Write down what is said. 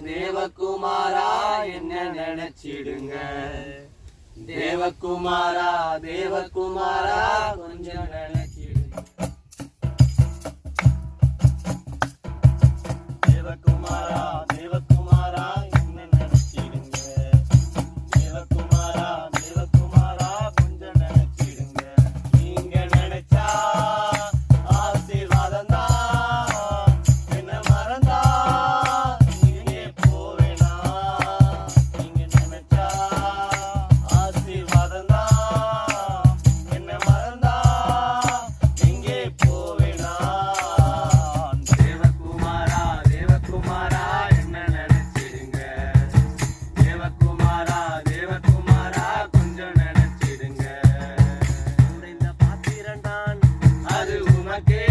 தேவகுமாரா என்ன நினைச்சிடுங்க. தேவகுமாரா தேவகுமாரா கொஞ்சம் நினைச்சிடுங்க. தேவகுமாரா தேவகுமாரா என்ன நினைச்சிடுங்க. தேவகுமாரா தேவகுமாரா கொஞ்சம் நினைச்சிடுங்க. நீங்க நினைச்சா ஆசீர்வாதம் தான், என்ன மறந்தா நீங்க போவேனா. நீங்க நினைச்சா ஆசீர்வாதம் தான், என்ன மறந்தா நீங்க போவேனா. தேவகுமாரா தேவகுமாரா என்ன நினைச்சிடுங்க. தேவகுமாரா தேவகுமாரா கொஞ்சம் நினைச்சிடுங்க. இந்த பாத்திரண்டான் அது உமக்கே